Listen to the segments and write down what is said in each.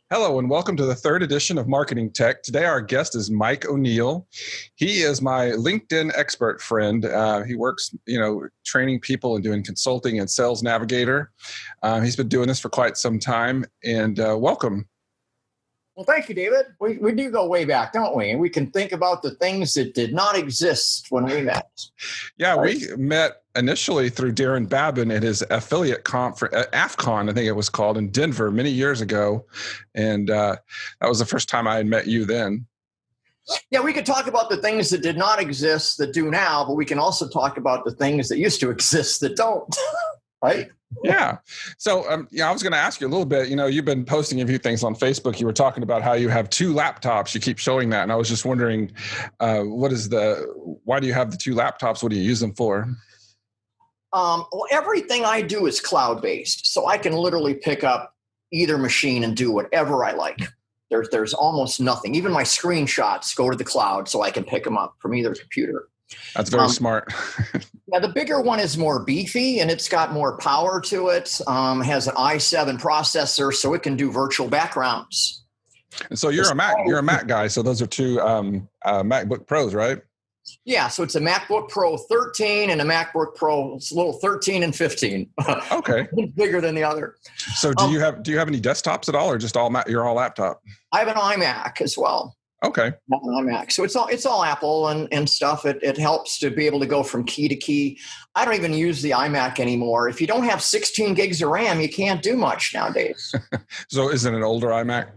Hello and welcome to the third edition of Marketing Tech. Today our guest is Mike O'Neill. He is my LinkedIn expert friend. He works, training people and doing consulting and sales navigator. He's been doing this for quite some time. And welcome. Well, thank you, David. We do go way back, don't we? And we can think about the things that did not exist when we met. Yeah, right? We met initially through Darren Babin at his affiliate conference, AFCON, I think it was called, in Denver many years ago. And that was the first time I had met you then. Yeah, we could talk about the things that did not exist that do now, but we can also talk about the things that used to exist that don't, right? Yeah. So, I was going to ask you a little bit, you've been posting a few things on Facebook. You were talking about how you have two laptops. You keep showing that. And I was just wondering, why do you have the two laptops? What do you use them for? Well, everything I do is cloud-based. So I can literally pick up either machine and do whatever I like. There's almost nothing. Even my screenshots go to the cloud so I can pick them up from either computer. That's very smart. Yeah, the bigger one is more beefy and it's got more power to it. Has an i7 processor, so it can do virtual backgrounds. And so you're a Mac guy. So those are two MacBook Pros, right? Yeah, so it's a MacBook Pro 13 and a MacBook Pro. It's a little 13 and 15. Okay, bigger than the other. So do you have any desktops at all, or just you're all laptop? I have an iMac as well. Okay. iMac. So it's all Apple and stuff. It helps to be able to go from key to key. I don't even use the iMac anymore. If you don't have 16 gigs of RAM, you can't do much nowadays. So is it an older iMac?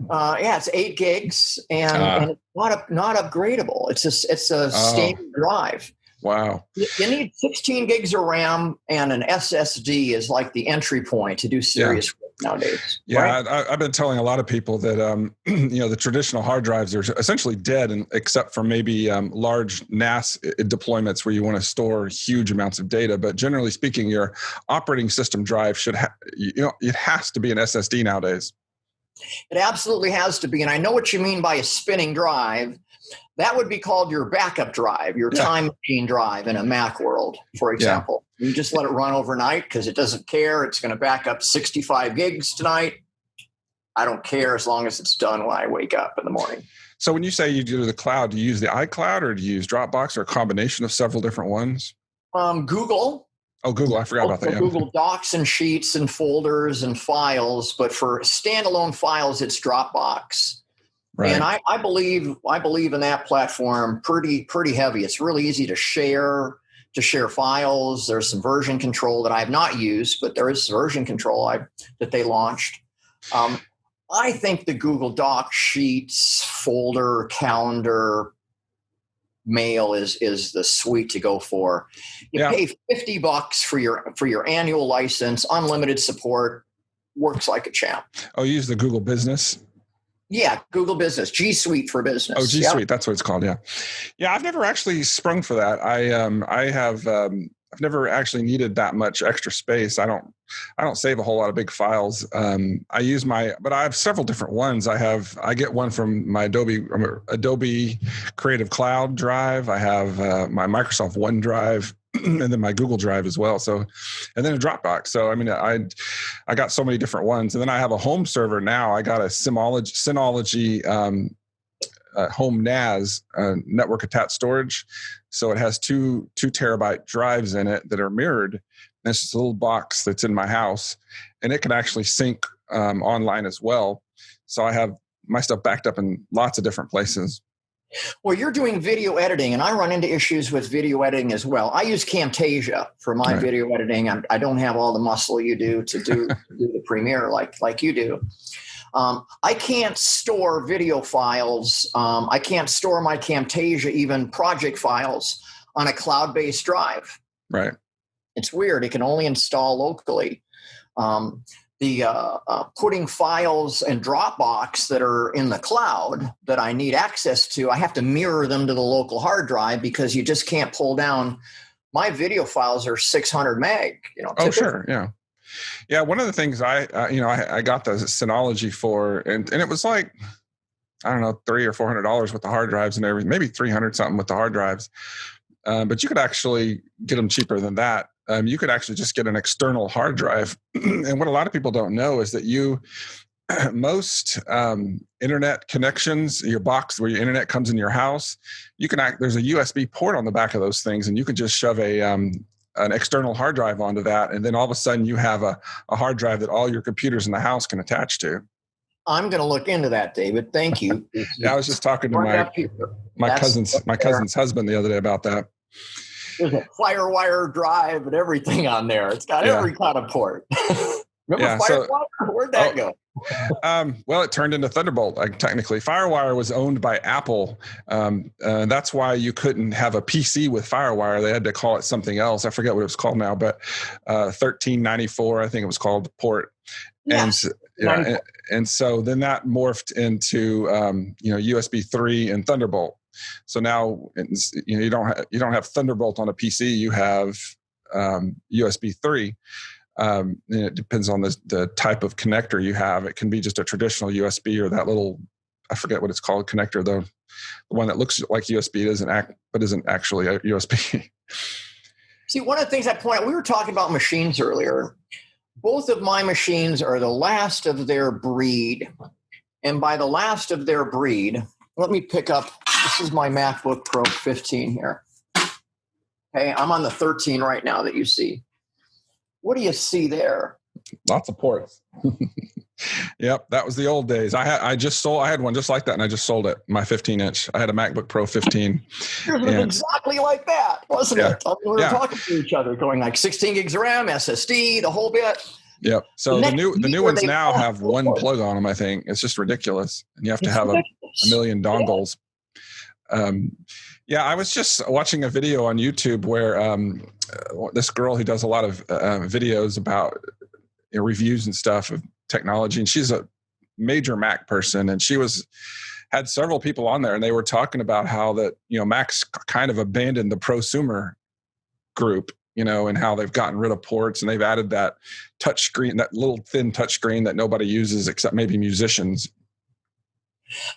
Yeah, it's 8 gigs and it's not upgradable. It's a standard drive. Wow. You need 16 gigs of RAM, and an SSD is like the entry point to do serious work nowadays. Yeah, right? I've been telling a lot of people that the traditional hard drives are essentially dead, except for maybe large NAS deployments where you want to store huge amounts of data. But generally speaking, your operating system drive it has to be an SSD nowadays. It absolutely has to be, and I know what you mean by a spinning drive. That would be called your backup drive, your time machine drive in a Mac world, for example. Yeah. You just let it run overnight because it doesn't care. It's going to back up 65 gigs tonight. I don't care as long as it's done when I wake up in the morning. So when you say you do the cloud, do you use the iCloud or do you use Dropbox or a combination of several different ones? Google. Oh, Google. I forgot about that. Yeah. Google Docs and Sheets and folders and files. But for standalone files, it's Dropbox. Right. And I believe in that platform pretty heavy. It's really easy to share files. There's some version control that I have not used, but there is version control that they launched. I think the Google Doc, Sheets, folder, calendar, mail is the suite to go for. You pay $50 for your annual license, unlimited support, works like a champ. Oh, you use the Google Business? Yeah, Google Business, G Suite for business. Oh, G Suite, that's what it's called. Yeah, I've never actually sprung for that. I've never actually needed that much extra space. I don't save a whole lot of big files. But I have several different ones. I get one from my Adobe Creative Cloud drive. I have my Microsoft OneDrive. And then my Google Drive as well. So, and then a Dropbox. So, I mean, I got so many different ones. And then I have a home server now. I got a Synology home NAS network attached storage. So it has two terabyte drives in it that are mirrored. And it's just a little box that's in my house, and it can actually sync online as well. So I have my stuff backed up in lots of different places. Well, you're doing video editing, and I run into issues with video editing as well. I use Camtasia for my video editing. I don't have all the muscle you do to do the Premiere like you do. I can't store video files. I can't store my Camtasia, even project files, on a cloud-based drive. Right. It's weird. It can only install locally. Putting files in Dropbox that are in the cloud that I need access to, I have to mirror them to the local hard drive because you just can't pull down. My video files are 600 meg. Oh, sure, yeah. Yeah, one of the things I got the Synology for, and it was like, I don't know, $300 or $400 with the hard drives and everything, maybe 300 something with the hard drives. But you could actually get them cheaper than that. You could actually just get an external hard drive. And what a lot of people don't know is that most internet connections, your box where your internet comes in your house, there's a USB port on the back of those things, and you can just shove an external hard drive onto that, and then all of a sudden you have a hard drive that all your computers in the house can attach to. I'm going to look into that, David. Thank you. Yeah, I was just talking to my cousin's husband the other day about that. There's a FireWire drive and everything on there. It's got every kind of port. Remember FireWire? Where'd that go? Well, it turned into Thunderbolt. Technically, FireWire was owned by Apple. That's why you couldn't have a PC with FireWire. They had to call it something else. I forget what it was called now, but 1394, I think it was called, the port. Yes. And so then that morphed into USB 3 and Thunderbolt. So now you don't have Thunderbolt on a PC. You have USB 3. And it depends on the type of connector you have. It can be just a traditional USB or that little, I forget what it's called, connector, the one that looks like USB but isn't actually a USB. See, one of the things I point out, we were talking about machines earlier. Both of my machines are the last of their breed. And by the last of their breed, let me pick up, this is my MacBook Pro 15 here. Okay, I'm on the 13 right now that you see. What do you see there? Lots of ports. Yep, that was the old days. I had one just like that, and I just sold it. My 15-inch. I had a MacBook Pro 15. Yours was exactly like that, wasn't it? We were talking to each other, going like 16 gigs of RAM, SSD, the whole bit. Yep. So the new ones now have one plug on them. I think it's just ridiculous, and you have to have a million dongles. I was just watching a video on YouTube where this girl who does a lot of videos about reviews and stuff of technology, and she's a major Mac person, and she had several people on there, and they were talking about how that Mac's kind of abandoned the prosumer group, and how they've gotten rid of ports, and they've added that touch screen, that little thin touch screen that nobody uses except maybe musicians.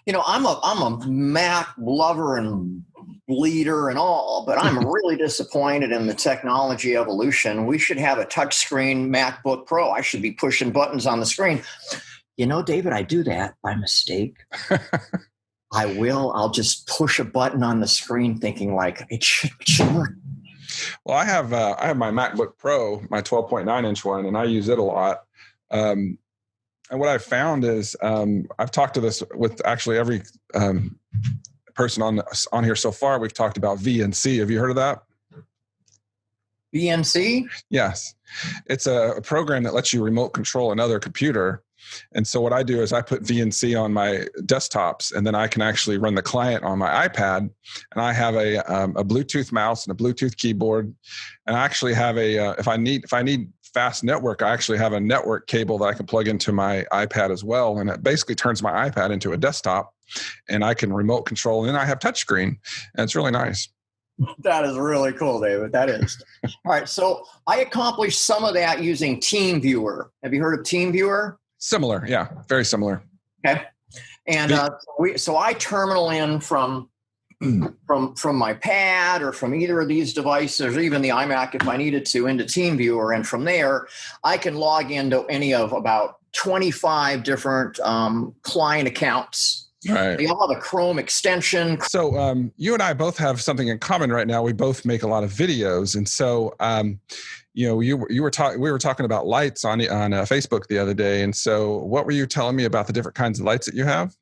I'm a Mac lover and bleeder and all, but I'm really disappointed in the technology evolution. We should have a touchscreen MacBook Pro. I should be pushing buttons on the screen. David, I do that by mistake. I'll just push a button on the screen thinking like it should work. Well, I have my MacBook Pro, my 12.9-inch one, and I use it a lot. And what I've found is I've talked to this with actually every person on here so far. We've talked about VNC. Have you heard of that? VNC? Yes. It's a program that lets you remote control another computer. And so what I do is I put VNC on my desktops, and then I can actually run the client on my iPad. And I have a Bluetooth mouse and a Bluetooth keyboard. And I actually have if I need fast network, I actually have a network cable that I can plug into my iPad as well. And it basically turns my iPad into a desktop, and I can remote control. And then I have touchscreen, and it's really nice. That is really cool, David. That is. All right. So I accomplished some of that using TeamViewer. Have you heard of TeamViewer? Similar. Yeah. Very similar. Okay. And so I terminal in from my pad or from either of these devices, or even the iMac if I needed to, into TeamViewer. And from there, I can log into any of about 25 different client accounts. Right. They all have a Chrome extension. So you and I both have something in common right now. We both make a lot of videos. And so, we were talking about lights on Facebook the other day. And so what were you telling me about the different kinds of lights that you have?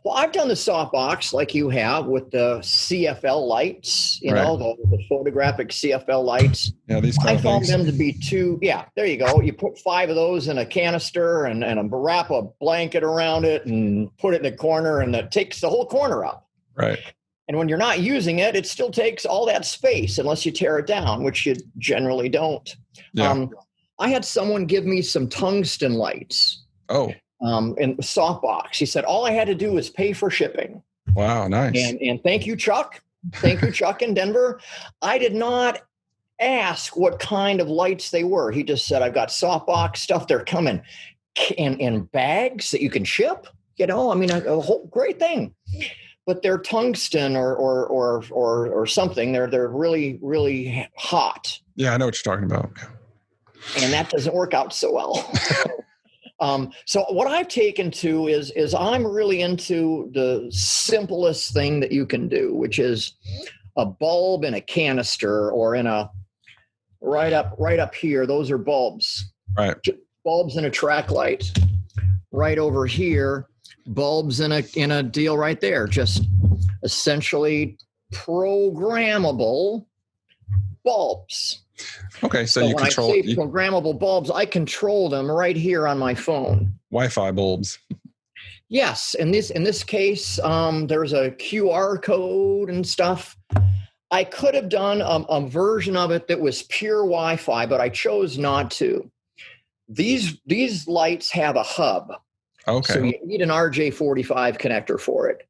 Well, I've done the softbox like you have with the CFL lights, the photographic CFL lights. Yeah, these kind I found them to be too, there you go. You put 5 of those in a canister and wrap a blanket around it and put it in a corner, and that takes the whole corner up. Right. And when you're not using it, it still takes all that space unless you tear it down, which you generally don't. Yeah. I had someone give me some tungsten lights. Oh. In softbox. He said, all I had to do was pay for shipping. Wow, nice. And thank you, Chuck. Thank you, Chuck in Denver. I did not ask what kind of lights they were. He just said, I've got softbox stuff. They're coming in bags that you can ship. A whole great thing. But they're tungsten or something. They're really, really hot. Yeah, I know what you're talking about. And that doesn't work out so well. So what I've taken to is I'm really into the simplest thing that you can do, which is a bulb in a canister or in a right up here. Those are bulbs. Right. Bulbs in a track light. Right over here, bulbs in a deal right there. Just essentially programmable bulbs. Okay, so you when control I say programmable bulbs, I control them right here on my phone. Wi-Fi bulbs. Yes, in this case, there's a QR code and stuff. I could have done a version of it that was pure Wi-Fi, but I chose not to. These lights have a hub. Okay. So you need an RJ45 connector for it.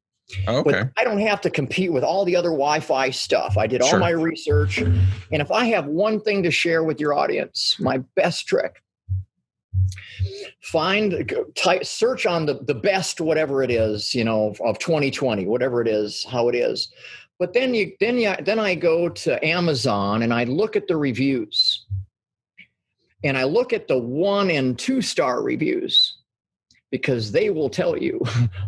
Okay. But I don't have to compete with all the other Wi-Fi stuff. I did all my research. And if I have one thing to share with your audience, my best trick, search on the best, whatever it is, of 2020, whatever it is, how it is. But then I go to Amazon and I look at the reviews. And I look at the 1 and 2 star reviews, because they will tell you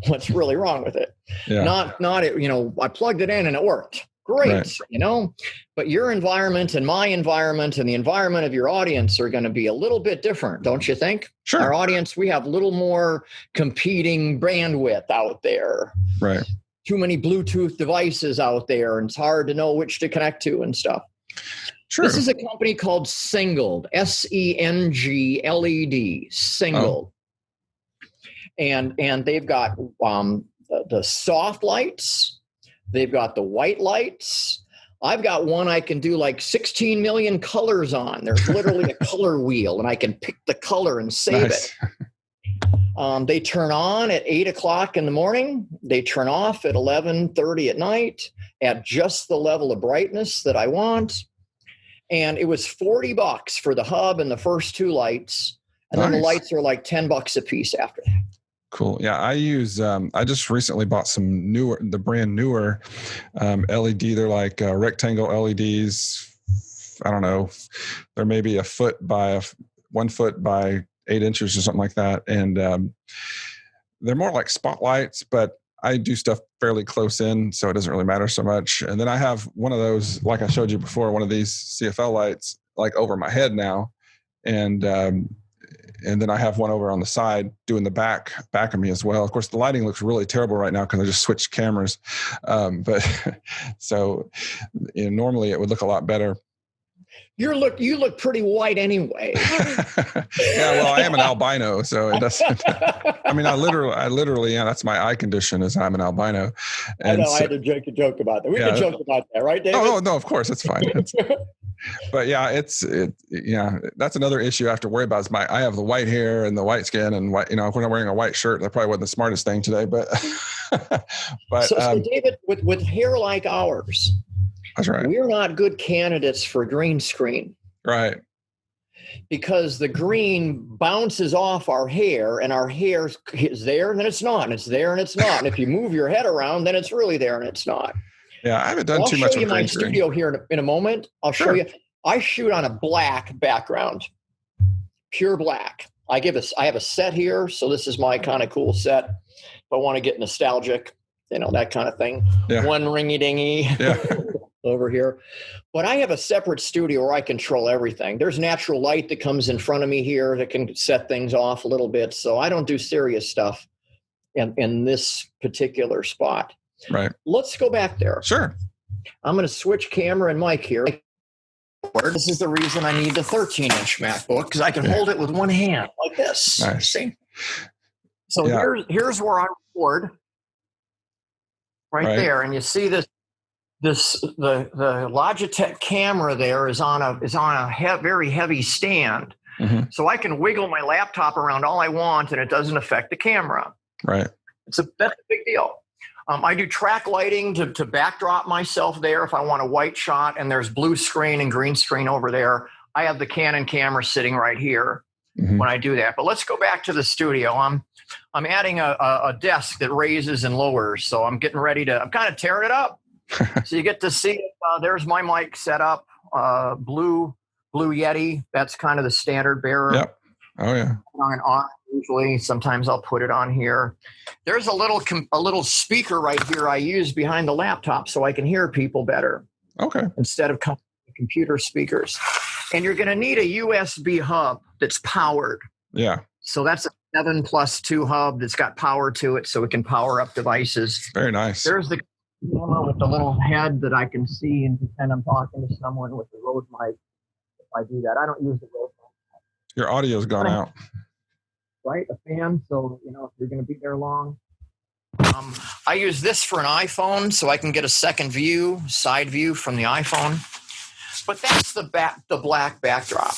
what's really wrong with it. Yeah. Not I plugged it in and it worked. Great, right. But your environment and my environment and the environment of your audience are going to be a little bit different, don't you think? Sure. Our audience, we have a little more competing bandwidth out there. Right. Too many Bluetooth devices out there, and it's hard to know which to connect to and stuff. True. This is a company called Singled, Sengled, Singled. And they've got the soft lights. They've got the white lights. I've got one I can do like 16 million colors on. There's literally a color wheel, and I can pick the color and save it. They turn on at 8 o'clock in the morning. They turn off at 11:30 at night at just the level of brightness that I want. And it was $40 for the hub and the first 2 lights. And then the lights are like $10 a piece after that. Cool. Yeah, I use. I just recently bought some the brand newer LED. They're like rectangle LEDs. I don't know. They're maybe 1 foot by 8 inches or something like that, and they're more like spotlights. But I do stuff fairly close in, so it doesn't really matter so much. And then I have one of those, like I showed you before, one of these CFL lights, like over my head now, and then I have one over on the side doing the back of me as well. Of course, the lighting looks really terrible right now because I just switched cameras. But so normally it would look a lot better. You look pretty white anyway. Yeah, well, I am an albino, so it doesn't. I mean, I literally, yeah, that's my eye condition, is I'm an albino. And I know, I had to joke about that. We can joke about that, right, David? Oh no, of course, it's fine. But yeah, that's another issue I have to worry about. I have the white hair and the white skin, and white, when I'm wearing a white shirt, that probably wasn't the smartest thing today. But so David, with hair like ours. That's right. We're not good candidates for green screen. Right. Because the green bounces off our hair, and our hair is there and then it's not, and it's there and it's not. And if you move your head around, then it's really there and it's not. Yeah, I haven't done too much. I'll show you my studio here in a moment. I'll show you. I shoot on a black background, pure black. I have a set here, so this is my kind of cool set. If I want to get nostalgic, that kind of thing. Yeah. One ringy dingy. Yeah. Over here. But I have a separate studio where I control everything. There's natural light that comes in front of me here that can set things off a little bit. So I don't do serious stuff in this particular spot. Right. Let's go back there. Sure. I'm going to switch camera and mic here. This is the reason I need the 13-inch MacBook, because I can hold it with one hand like this. Nice. See? So here's where I record. Right there. And you see this. The Logitech camera there is on a very heavy stand, so I can wiggle my laptop around all I want, and it doesn't affect the camera. Right. That's a big deal. I do track lighting to backdrop myself there if I want a white shot, and there's blue screen and green screen over there. I have the Canon camera sitting right here when I do that. But let's go back to the studio. I'm adding a desk that raises and lowers, so I'm getting ready to. I'm kind of tearing it up. So you get to see, there's my mic set up, blue Yeti. That's kind of the standard bearer. Yep. Oh yeah. usually. Sometimes I'll put it on here. There's a little speaker right here I use behind the laptop so I can hear people better. Okay. Instead of computer speakers. And you're going to need a USB hub that's powered. Yeah. So that's a 7+2 hub that's got power to it so it can power up devices. Very nice. There's the camera with the little head that I can see and pretend I'm talking to someone with the Rode mic. If I do that, I don't use the Rode mic. Your audio's gone out. Right? A fan. So, if you're going to be there long. I use this for an iPhone so I can get a second view, side view from the iPhone. But that's the black backdrop.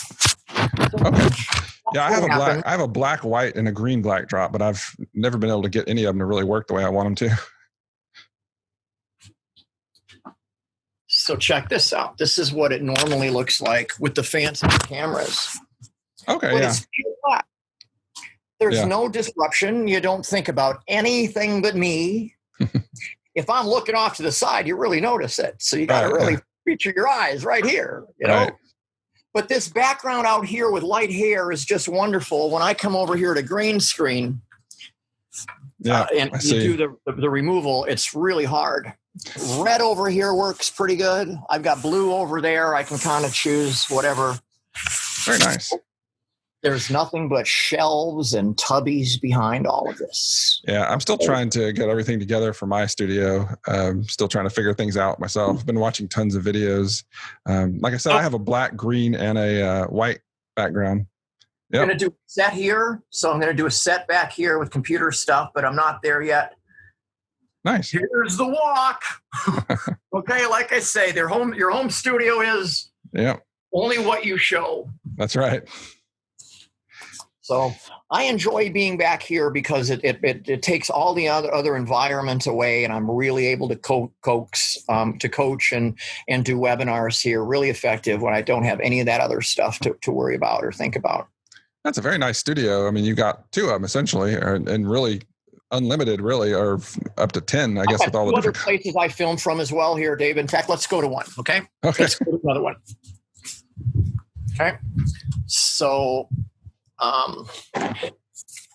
Okay. Yeah, I have a black, white, and a green backdrop, but I've never been able to get any of them to really work the way I want them to. So check this out. This is what it normally looks like with the fancy cameras. Okay, but yeah. It's pure black. There's no disruption. You don't think about anything but me. If I'm looking off to the side, you really notice it. So you got to really feature your eyes right here, Right. But this background out here with light hair is just wonderful. When I come over here to green screen and you do the removal, it's really hard. Red over here works pretty good. I've got blue over there. I can kind of choose whatever. Very nice. There's nothing but shelves and tubbies behind all of this. Yeah, I'm still trying to get everything together for my studio. Still trying to figure things out myself. I've been watching tons of videos. Like I said, I have a black, green, and a white background. Yep. I'm going to do a set here. So I'm going to do a set back here with computer stuff, but I'm not there yet. Nice. Here's the walk. Okay, like I say, your home studio is only what you show. That's right. So I enjoy being back here because it takes all the other environment away, and I'm really able to coach and do webinars here really effective when I don't have any of that other stuff to worry about or think about. That's a very nice studio. I mean, you got two of them essentially, and really unlimited, really, or up to 10, I guess, with all the other different places I filmed from as well here, Dave. In fact, let's go to one. Okay. Let's go to another one. Okay. So.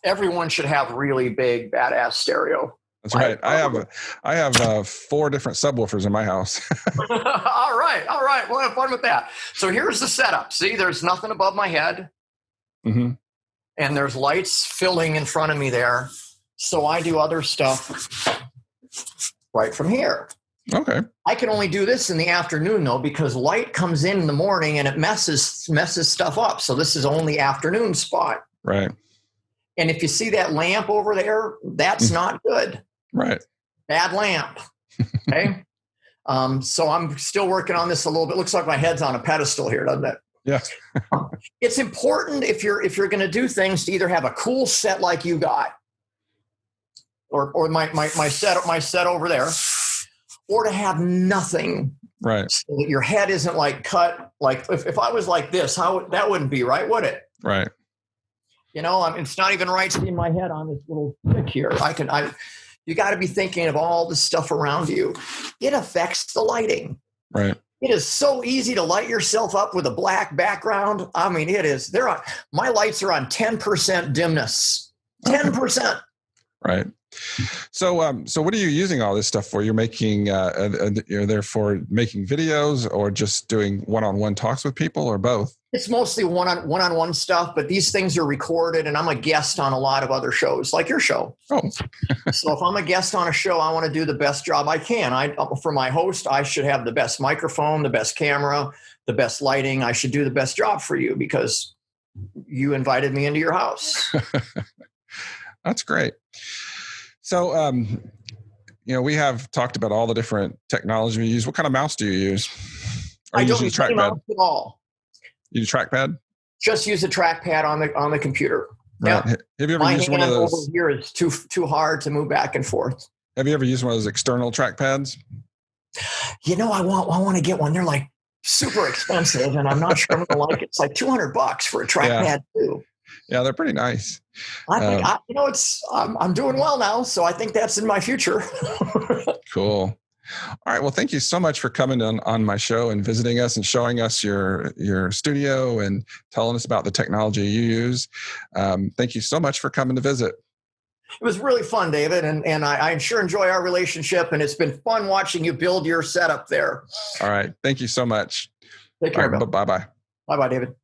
Everyone should have really big, badass stereo. That's right. I have 4 different subwoofers in my house. All right. We'll have fun with that. So here's the setup. See, there's nothing above my head. Mm-hmm. And there's lights filling in front of me there. So I do other stuff right from here. Okay. I can only do this in the afternoon, though, because light comes in the morning and it messes stuff up. So this is only afternoon spot. Right. And if you see that lamp over there, that's not good. Right. Bad lamp. Okay. So I'm still working on this a little bit. Looks like my head's on a pedestal here, doesn't it? Yeah. It's important if you're going to do things to either have a cool set like you got, or my set over there, or to have nothing. Right. So that your head isn't like cut. Like if I was like this, that wouldn't be right, would it? Right. It's not even right seeing my head on this little stick here. You got to be thinking of all the stuff around you. It affects the lighting. Right. It is so easy to light yourself up with a black background. I mean, it is. My lights are on 10% dimness. 10%. Right. So what are you using all this stuff for? You're making, you're there for making videos, or just doing one-on-one talks with people, or both? It's mostly one-on-one stuff, but these things are recorded, and I'm a guest on a lot of other shows, like your show. Oh. So if I'm a guest on a show, I want to do the best job I can. For my host, I should have the best microphone, the best camera, the best lighting. I should do the best job for you because you invited me into your house. That's great. So, we have talked about all the different technology we use. What kind of mouse do you use? I don't use any mouse at all. You use trackpad? Just use a trackpad on the computer. Right. Yeah. Have you ever used one of those? Over here is too hard to move back and forth. Have you ever used one of those external trackpads? I want to get one. They're like super expensive, and I'm not sure I'm going to like it. It's like $200 for a trackpad too. Yeah, they're pretty nice. I think I'm doing well now, so I think that's in my future. Cool. All right. Well, thank you so much for coming on my show and visiting us and showing us your studio and telling us about the technology you use. Thank you so much for coming to visit. It was really fun, David, and I sure enjoy our relationship, and it's been fun watching you build your setup there. All right. Thank you so much. Take care, All right, Bill. bye-bye. Bye-bye, David.